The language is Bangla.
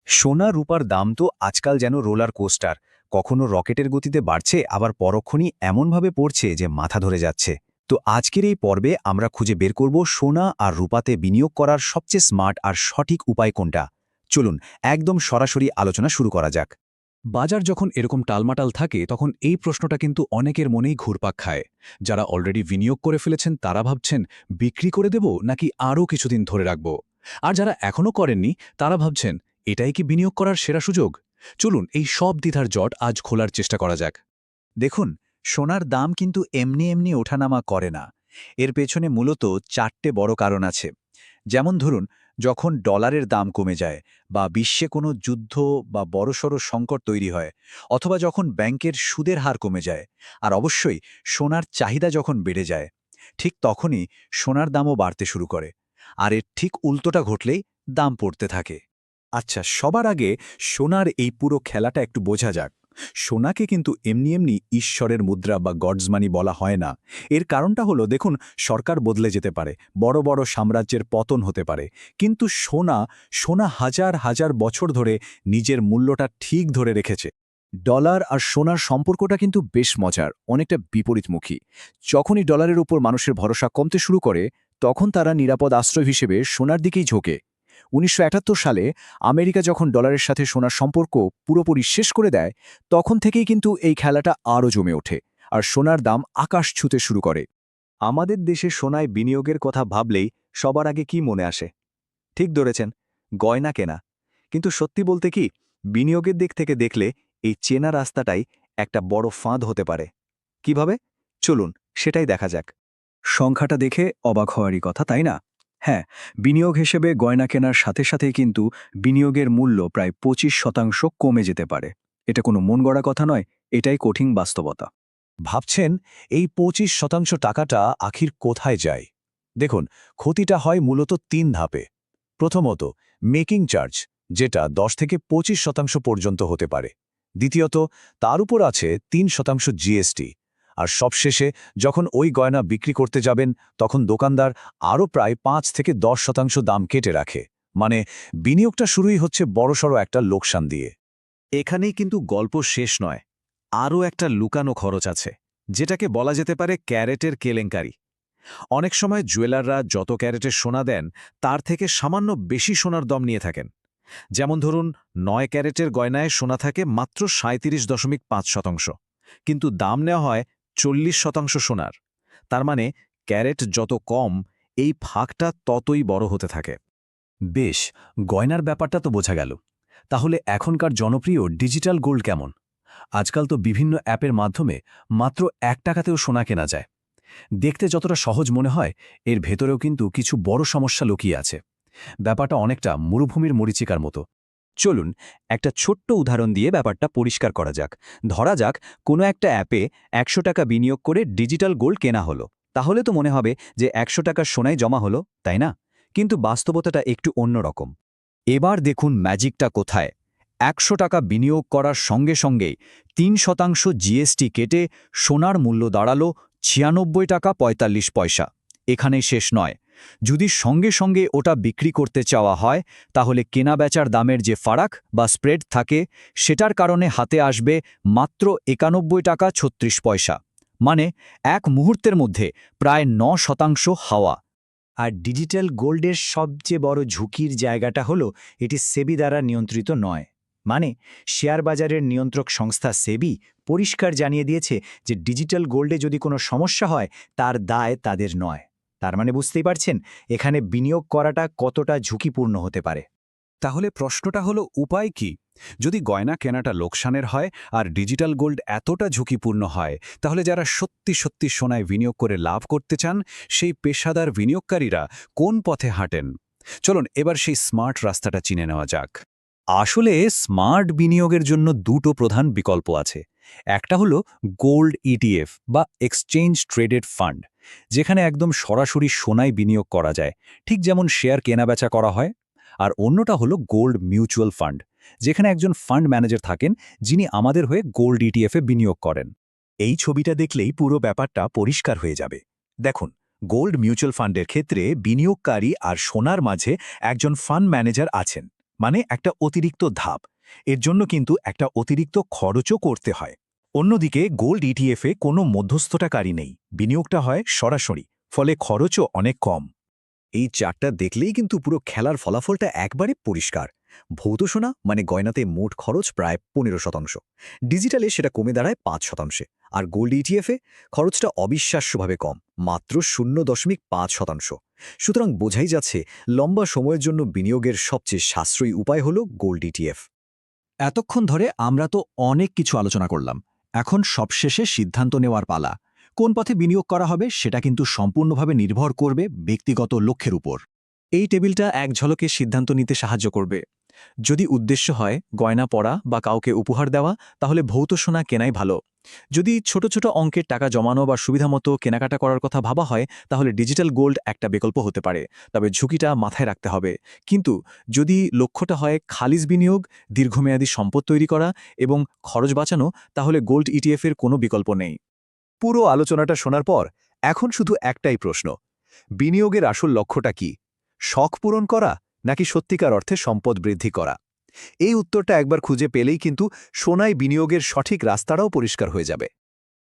সোনা রূপার দাম তো আজকাল যেন রোলার কোস্টার, কখনো রকেটের গতিতে বাড়ছে, আবার পরক্ষণই এমনভাবে পড়ছে যে মাথা ধরে যাচ্ছে। তো আজকের এই পর্বে আমরা খুঁজে বের করব সোনা আর রূপাতে বিনিয়োগ করার সবচেয়ে স্মার্ট আর সঠিক উপায় কোনটা। চলুন একদম সরাসরি আলোচনা শুরু করা যাক। বাজার যখন এরকম টালমাটাল থাকে তখন এই প্রশ্নটা কিন্তু অনেকের মনেই ঘুরপাক খায়। যারা অলরেডি বিনিয়োগ করে ফেলেছেন তারা ভাবছেন বিক্রি করে দেব নাকি আরও কিছুদিন ধরে রাখব। আর যারা এখনও করেননি তারা ভাবছেন এটাই কি বিনিয়োগ করার সেরা সুযোগ। চলুন এই সব দ্বিধার জট আজ খোলার চেষ্টা করা যাক। দেখুন, সোনার দাম কিন্তু এমনি এমনি ওঠানামা করে না। এর পেছনে মূলত চারটে বড় কারণ আছে। যেমন ধরুন, যখন ডলারের দাম কমে যায়, বা বিশ্বে কোনো যুদ্ধ বা বড়সড় সংকট তৈরি হয়, অথবা যখন ব্যাংকের সুদের হার কমে যায়, আর অবশ্যই সোনার চাহিদা যখন বেড়ে যায়, ঠিক তখনই সোনার দামও বাড়তে শুরু করে। আর এর ঠিক উল্টোটা ঘটলেই দাম পড়তে থাকে। আচ্ছা, সবার আগে সোনার এই পুরো খেলাটা একটু বোঝা যাক। সোনাকে কিন্তু এমনি এমনি ঈশ্বরের মুদ্রা বা গডস মানি বলা হয় না। এর কারণটা হলো, দেখুন, সরকার বদলে যেতে পারে, বড় বড় সাম্রাজ্যের পতন হতে পারে, কিন্তু সোনা সোনা হাজার হাজার বছর ধরে নিজের মূল্যটা ঠিক ধরে রেখেছে। ডলার আর সোনার সম্পর্কটা কিন্তু বেশ মজার, অনেকটা বিপরীতমুখী। যখনই ডলারের উপর মানুষের ভরসা কমতে শুরু করে, তখন তারা নিরাপদ আশ্রয় হিসেবে সোনার দিকেই ঝোঁকে। ১৯৭১ সালে আমেরিকা যখন ডলারের সাথে সোনার সম্পর্ক পুরোপুরি শেষ করে দেয়, তখন থেকেই কিন্তু এই খেলাটা আরও জমে ওঠে, আর সোনার দাম আকাশ ছুঁতে শুরু করে। আমাদের দেশে সোনায় বিনিয়োগের কথা ভাবলেই সবার আগে কি মনে আসে? ঠিক ধরেছেন, গয়না কেনা। কিন্তু সত্যি বলতে কি, বিনিয়োগের দিক থেকে দেখলে এই চেনা রাস্তাটাই একটা বড় ফাঁদ হতে পারে। কিভাবে? চলুন সেটাই দেখা যাক। সংখ্যাটা দেখে অবাক হওয়ারই কথা, তাই না? হ্যাঁ, বিনিয়োগ হিসেবে গয়না কেনার সাথে সাথেই কিন্তু বিনিয়োগের মূল্য প্রায় ২৫% কমে যেতে পারে। এটা কোনো মন গড়া কথা নয়, এটাই কঠিন বাস্তবতা। ভাবছেন এই ২৫% টাকাটা আখির কোথায় যায়? দেখুন, ক্ষতিটা হয় মূলত ৩ ধাপে। প্রথমত, মেকিং চার্জ, যেটা ১০ থেকে ২৫% পর্যন্ত হতে পারে। দ্বিতীয়ত, তার উপর আছে ৩% জিএসটি। আর সবশেষে যখন ওই গয়না বিক্রি করতে যাবেন, তখন দোকানদার আরও প্রায় ৫ থেকে ১০% দাম কেটে রাখে। মানে বিনিয়োগটা শুরুই হচ্ছে বড়সড় একটা লোকসান দিয়ে। এখানেই কিন্তু গল্প শেষ নয়। আরও একটা লুকানো খরচ আছে, যেটাকে বলা যেতে পারে ক্যারেটের কেলেঙ্কারি। অনেক সময় জুয়েলাররা যত ক্যারেটের সোনা দেন, তার থেকে সামান্য বেশি সোনার দম নিয়ে থাকেন। যেমন ধরুন, ৯ ক্যারেটের গয়নায় সোনা থাকে মাত্র ৩৭.৫%, কিন্তু দাম নেওয়া হয় ৪০% সোনার। তার মানে ক্যারেট যত কম, এই ফাঁকটা ততই বড় হতে থাকে। বেশ, গয়নার ব্যাপারটা তো বোঝা গেল। তাহলে এখনকার জনপ্রিয় ডিজিটাল গোল্ড কেমন? আজকাল তো বিভিন্ন অ্যাপের মাধ্যমে মাত্র ৳১ সোনা কেনা যায়। দেখতে যতটা সহজ মনে হয়, এর ভেতরেও কিন্তু কিছু বড় সমস্যা লুকিয়ে আছে। ব্যাপারটা অনেকটা মরুভূমির মরীচিকার মতো। চলুন একটা ছোট্ট উদাহরণ দিয়ে ব্যাপারটা পরিষ্কার করা যাক। ধরা যাক, কোনো একটা অ্যাপে ৳১০০ বিনিয়োগ করে ডিজিটাল গোল্ড কেনা হলো। তাহলে তো মনে হবে যে ৳১০০ সোনায় জমা হলো, তাই না? কিন্তু বাস্তবতাটা একটু অন্যরকম। এবার দেখুন ম্যাজিকটা কোথায়। ৳১০০ বিনিয়োগ করার সঙ্গে সঙ্গেই ৩% জিএসটি কেটে সোনার মূল্য দাঁড়ালো ৳৯৬.৪৫। এখানেই শেষ নয়। যদি সঙ্গে সঙ্গে ওটা বিক্রি করতে চাওয়া হয়, তাহলে কেনাবেচার দামের যে ফারাক বা স্প্রেড থাকে, সেটার কারণে হাতে আসবে মাত্র ৳৯১.৩৬। মানে এক মুহূর্তের মধ্যে প্রায় ৯% হাওয়া। আর ডিজিটাল গোল্ডের সবচেয়ে বড় ঝুঁকির জায়গাটা হলো, এটি সেবি দ্বারা নিয়ন্ত্রিত নয়। মানে শেয়ার বাজারের নিয়ন্ত্রক সংস্থা সেবি পরিষ্কার জানিয়ে দিয়েছে যে ডিজিটাল গোল্ডে যদি কোনো সমস্যা হয়, তার দায় তাদের নয়। তার মানে বুঝতেই পারছেন এখানে বিনিয়োগ করাটা কতটা ঝুঁকিপূর্ণ হতে পারে। তাহলে প্রশ্নটা হলো, উপায় কি? যদি গয়না কেনাটা লোকসানের হয় আর ডিজিটাল গোল্ড এতটা ঝুঁকিপূর্ণ হয়, তাহলে যারা সত্যি সত্যি সোনায় বিনিয়োগ করে লাভ করতে চান, সেই পেশাদার বিনিয়োগকারীরা কোন পথে হাঁটেন? চলুন এবার সেই স্মার্ট রাস্তাটা চিনে নেওয়া যাক। আসলে স্মার্ট বিনিয়োগের জন্য দুটো প্রধান বিকল্প আছে। একটা হলো গোল্ড ইটিএফ বা এক্সচেঞ্জ ট্রেডেড ফান্ড, যেখানে একদম সরাসরি সোনায় বিনিয়োগ করা যায়, ঠিক যেমন শেয়ার কেনাবেচা করা হয়। আর অন্যটা হলো গোল্ড মিউচুয়াল ফান্ড, যেখানে একজন ফান্ড ম্যানেজার থাকেন, যিনি আমাদের হয়ে গোল্ড ইটিএফে বিনিয়োগ করেন। এই ছবিটা দেখলেই পুরো ব্যাপারটা পরিষ্কার হয়ে যাবে। দেখুন, গোল্ড মিউচুয়াল ফান্ডের ক্ষেত্রে বিনিয়োগকারী আর সোনার মাঝে একজন ফান্ড ম্যানেজার আছেন। মানে একটা অতিরিক্ত ধাপ। এর জন্য কিন্তু একটা অতিরিক্ত খরচও করতে হয়। অন্যদিকে গোল্ড ইটিএফে কোনো মধ্যস্থতাকারী নেই, বিনিয়োগটা হয় সরাসরি, ফলে খরচও অনেক কম। এই চার্টটা দেখলেই কিন্তু পুরো খেলার ফলাফলটা একবারে পরিষ্কার। ভৌত সোনা মানে গয়নাতে মোট খরচ প্রায় 15%, ডিজিটালে সেটা কমে দাঁড়ায় 5%, আর গোল্ড ইটিএফে খরচটা অবিশ্বাস্যভাবে কম, মাত্র 0.5%। সুতরাং বোঝাই যাচ্ছে লম্বা সময়ের জন্য বিনিয়োগের সবচেয়ে সাশ্রয়ী উপায় হল গোল্ড ইটিএফ। এতক্ষণ ধরে আমরা তো অনেক কিছু আলোচনা করলাম। এখন সবশেষে সিদ্ধান্ত নেওয়ার পালা। কোন পথে বিনিয়োগ করা হবে সেটা কিন্তু সম্পূর্ণভাবে নির্ভর করবে ব্যক্তিগত লক্ষ্যের উপর। এই টেবিলটা এক ঝলকে সিদ্ধান্ত নিতে সাহায্য করবে। যদি উদ্দেশ্য হয় গয়না পরা বা কাউকে উপহার দেওয়া, তাহলে ভৌত সোনা কেনাই ভালো। যদি ছোট ছোট অঙ্কের টাকা জমানো বা সুবিধামতো কেনাকাটা করার কথা ভাবা হয়, তাহলে ডিজিটাল গোল্ড একটা বিকল্প হতে পারে, তবে ঝুঁকিটা মাথায় রাখতে হবে। কিন্তু যদি লক্ষ্যটা হয় খালিজ বিনিয়োগ, দীর্ঘমেয়াদী সম্পদ তৈরি করা এবং খরচ বাঁচানো, তাহলে গোল্ড ইটিএফের কোনো বিকল্প নেই। পুরো আলোচনাটা শোনার পর এখন শুধু একটাই প্রশ্ন: বিনিয়োগের আসল লক্ষ্যটা কি? শখ পূরণ করা নাকি সত্যিকার অর্থে সম্পদ বৃদ্ধি করা? এই উত্তরটা একবার খুঁজে পেলেই কিন্তু সোনায় বিনিয়োগের সঠিক রাস্তাটাও পরিষ্কার হয়ে যাবে।